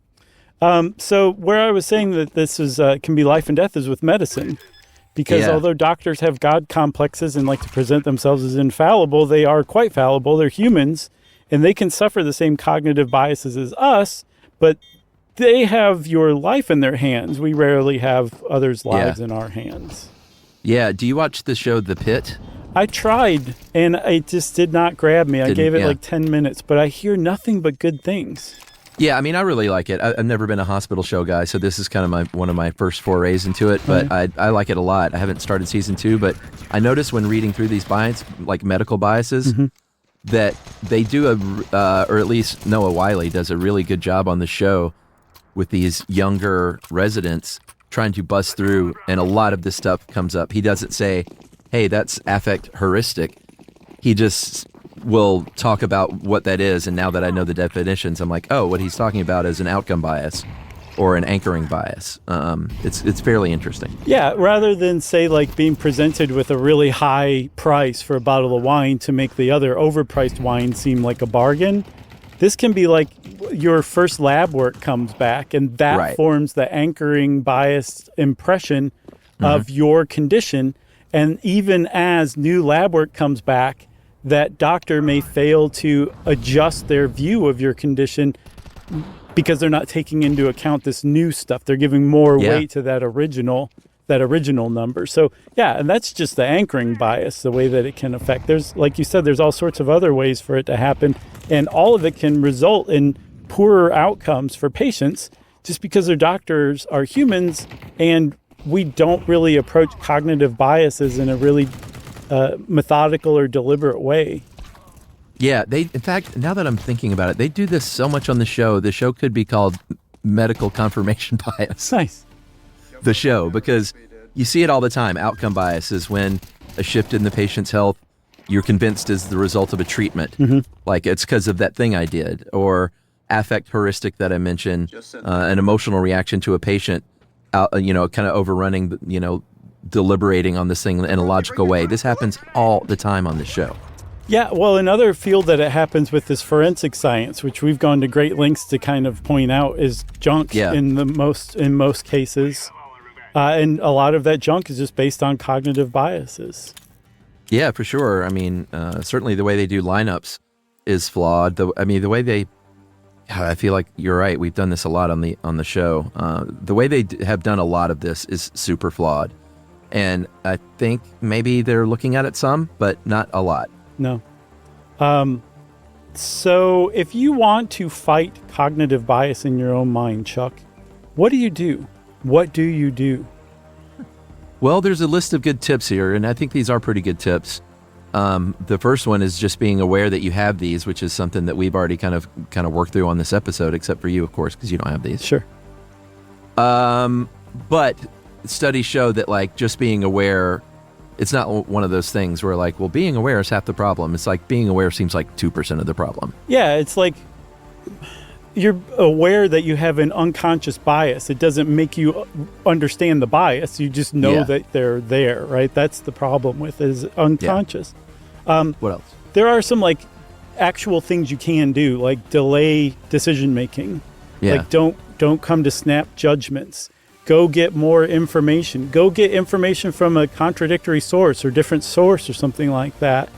So where I was saying that this is can be life and death is with medicine. Because although doctors have God complexes and like to present themselves as infallible, they are quite fallible. They're humans, and they can suffer the same cognitive biases as us, but they have your life in their hands. We rarely have others' lives in our hands. Yeah. Do you watch the show The Pit? I tried, and it just did not grab me. I gave it like 10 minutes, but I hear nothing but good things. Yeah, I mean, I really like it. I've never been a hospital show guy, so this is kind of one of my first forays into it, but I like it a lot. I haven't started season 2, but I noticed when reading through these like medical biases, that they do or at least Noah Wiley does a really good job on the show with these younger residents trying to bust through, and a lot of this stuff comes up. He doesn't say, hey, that's affect heuristic. He just will talk about what that is, and now that I know the definitions, I'm like, oh, what he's talking about is an outcome bias or an anchoring bias. It's fairly interesting. Yeah, rather than say like being presented with a really high price for a bottle of wine to make the other overpriced wine seem like a bargain, this can be like your first lab work comes back, and that forms the anchoring bias impression of your condition. And even as new lab work comes back, that doctor may fail to adjust their view of your condition because they're not taking into account this new stuff. They're giving more weight to that original number. So yeah, and that's just the anchoring bias, the way that it can affect. There's, like you said, there's all sorts of other ways for it to happen, and all of it can result in poorer outcomes for patients just because their doctors are humans, and we don't really approach cognitive biases in a really methodical or deliberate way. Yeah, in fact, now that I'm thinking about it, they do this so much on the show. The show could be called Medical Confirmation Bias. Nice. The show, because you see it all the time. Outcome bias is when a shift in the patient's health, you're convinced is the result of a treatment. Like it's because of that thing I did. Or affect heuristic that I mentioned, an emotional reaction to a patient, kind of overrunning, deliberating on this thing in a logical way. This happens all the time on the show. Yeah, well, another field that it happens with is forensic science, which we've gone to great lengths to kind of point out is junk in most cases. And a lot of that junk is just based on cognitive biases. Yeah, for sure. I mean, certainly the way they do lineups is flawed. The way they, I feel like you're right. We've done this a lot on the show. The way they have done a lot of this is super flawed. And I think maybe they're looking at it some, but not a lot. No. So if you want to fight cognitive bias in your own mind, Chuck, what do you do? What do you do? Well, there's a list of good tips here, and I think these are pretty good tips. The first one is just being aware that you have these, which is something that we've already kind of worked through on this episode, except for you, of course, because you don't have these. Sure. But studies show that like just being aware, it's not one of those things where like, well, being aware is half the problem. It's like being aware seems like 2% of the problem. Yeah, it's like you're aware that you have an unconscious bias. It doesn't make you understand the bias. You just know that they're there, right? That's the problem with it, is unconscious. What else? There are some like actual things you can do, like delay decision making. Yeah. Like don't come to snap judgments. Go get more information. Go get information from a contradictory source or different source or something like that.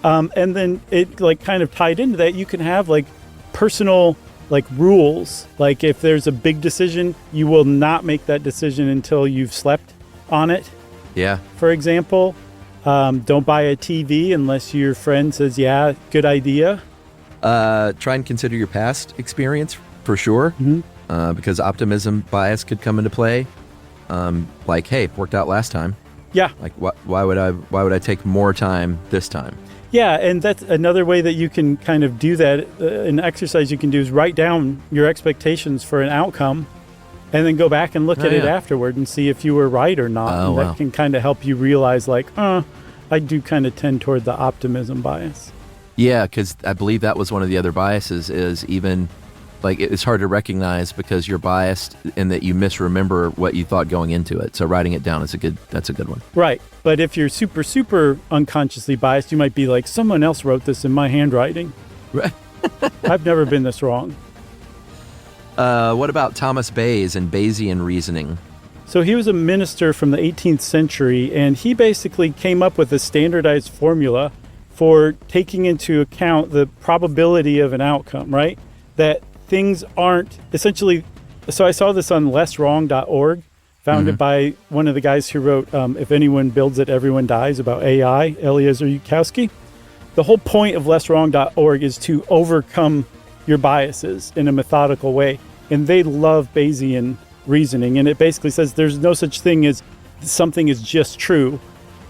And then it like kind of tied into that, you can have like personal like rules. Like if there's a big decision, you will not make that decision until you've slept on it. Yeah. For example, don't buy a TV unless your friend says, yeah, good idea. Try and consider your past experience for sure. Because optimism bias could come into play. Like, hey, worked out last time. Yeah. Like, why would I take more time this time? Yeah, and that's another way that you can kind of do that. An exercise you can do is write down your expectations for an outcome, and then go back and look at it afterward and see if you were right or not. Oh, and that can kind of help you realize, like, I do kind of tend toward the optimism bias. Yeah, because I believe that was one of the other biases. Is even like it's hard to recognize because you're biased in that you misremember what you thought going into it. So writing it down is that's a good one. Right. But if you're super, super unconsciously biased, you might be like, someone else wrote this in my handwriting. Right. I've never been this wrong. What about Thomas Bayes and Bayesian reasoning? So he was a minister from the 18th century, and he basically came up with a standardized formula for taking into account the probability of an outcome, right? That things aren't essentially. So I saw this on lesswrong.org, founded by one of the guys who wrote If Anyone Builds It, Everyone Dies, about AI, Eliezer Yudkowsky. The whole point of lesswrong.org is to overcome your biases in a methodical way. And they love Bayesian reasoning. And it basically says there's no such thing as something is just true.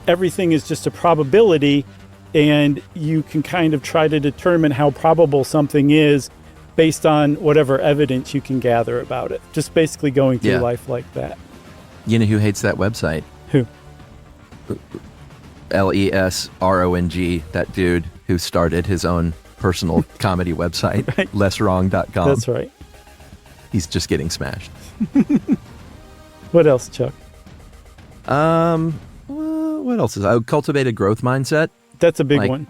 Everything is just a probability. And you can kind of try to determine how probable something is based on whatever evidence you can gather about it. Just basically going through life like that. You know who hates that website? Who? LESRONG, that dude who started his own personal comedy website, Right. lesswrong.com. That's right. He's just getting smashed. What else, Chuck? What else is cultivated growth mindset? That's a big Like, one.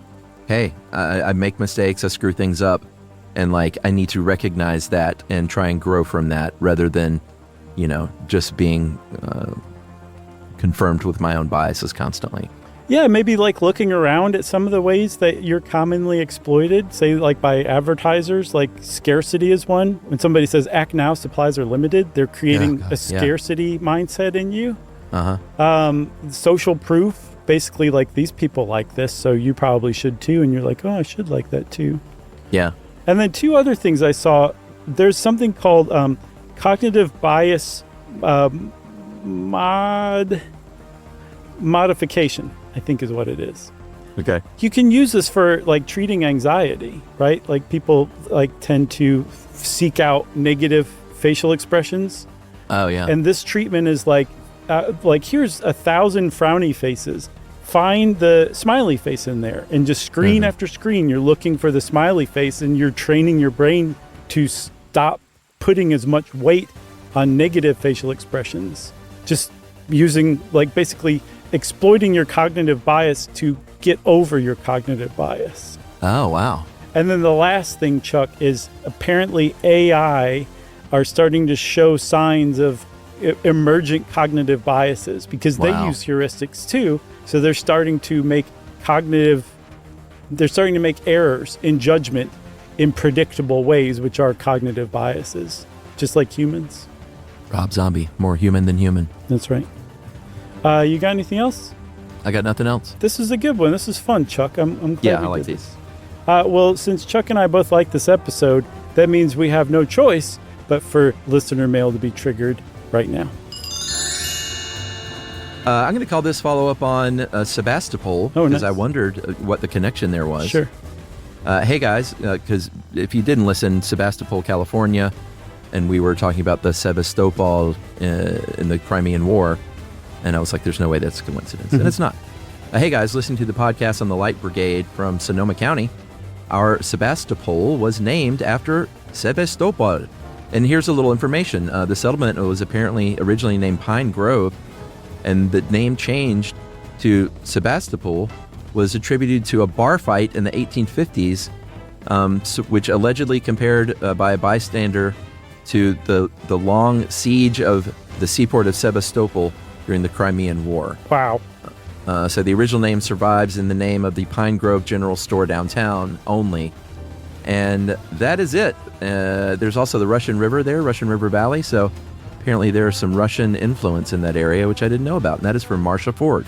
Hey, I make mistakes, I screw things up, and like I need to recognize that and try and grow from that rather than, just being confirmed with my own biases constantly. Yeah, maybe like looking around at some of the ways that you're commonly exploited, say like by advertisers, like scarcity is one. When somebody says act now, supplies are limited, they're creating a scarcity mindset in you. Social proof, basically like these people like this, so you probably should too. And you're like, oh, I should like that too. Yeah. And then two other things I saw, there's something called cognitive bias modification, I think is what it is. Okay. You can use this for like treating anxiety, right? Like people like tend to seek out negative facial expressions. Oh, yeah. And this treatment is like here's 1,000 frowny faces. Find the smiley face in there, and just screen after screen, you're looking for the smiley face, and you're training your brain to stop putting as much weight on negative facial expressions. Just using, like, basically exploiting your cognitive bias to get over your cognitive bias. Oh, wow. And then the last thing, Chuck, is apparently AI are starting to show signs of emergent cognitive biases because they use heuristics too. So they're starting to make errors in judgment in predictable ways, which are cognitive biases, just like humans. Rob Zombie, more human than human. That's right. You got anything else? I got nothing else. This is a good one. This is fun, Chuck. I'm glad Yeah, we I like did these. Well, since Chuck and I both like this episode, that means we have no choice but for listener mail to be triggered right now. I'm going to call this follow-up on Sebastopol because nice. I wondered what the connection there was. Sure. Hey, guys, because if you didn't listen, Sebastopol, California, and we were talking about the Sebastopol in the Crimean War, and I was like, there's no way that's a coincidence. And it's not. Hey, guys, listening to the podcast on the Light Brigade from Sonoma County, our Sebastopol was named after Sebastopol. And here's a little information. The settlement was apparently originally named Pine Grove, and the name changed to Sebastopol was attributed to a bar fight in the 1850s, which allegedly compared by a bystander to the long siege of the seaport of Sebastopol during the Crimean War. Wow. So the original name survives in the name of the Pine Grove General Store downtown only. And that is it. There's also the Russian River there, Russian River Valley. So apparently there's some Russian influence in that area, which I didn't know about. And that is from Marsha Ford.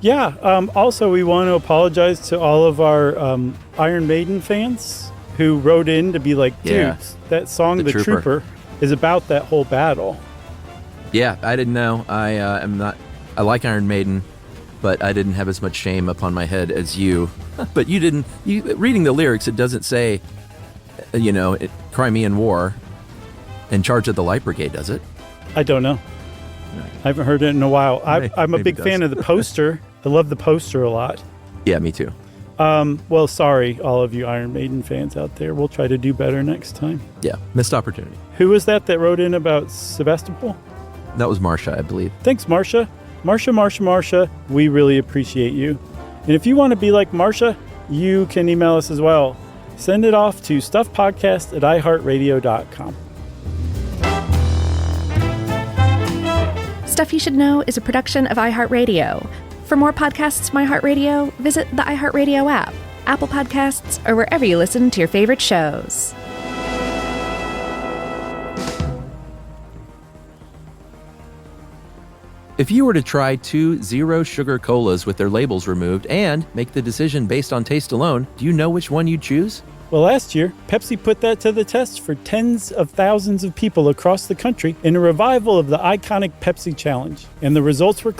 Yeah. Also, we want to apologize to all of our Iron Maiden fans who wrote in to be like, dude, that song, The Trooper, is about that whole battle. Yeah, I didn't know. I like Iron Maiden, but I didn't have as much shame upon my head as you. But you didn't. Reading the lyrics, it doesn't say, Crimean War in charge of the Light Brigade, does it? I don't know. I haven't heard it in a while. I'm a big fan of the poster. I love the poster a lot. Yeah, me too. Well, sorry, all of you Iron Maiden fans out there. We'll try to do better next time. Yeah, missed opportunity. Who was that wrote in about Sebastopol? That was Marsha, I believe. Thanks, Marsha. Marsha, we really appreciate you. And if you want to be like Marsha, you can email us as well. Send it off to stuffpodcast@iheartradio.com. Stuff You Should Know is a production of iHeartRadio. For more podcasts from iHeartRadio, visit the iHeartRadio app, Apple Podcasts, or wherever you listen to your favorite shows. If you were to try 2 zero-sugar colas with their labels removed and make the decision based on taste alone, do you know which one you'd choose? Well, last year, Pepsi put that to the test for tens of thousands of people across the country in a revival of the iconic Pepsi Challenge. And the results were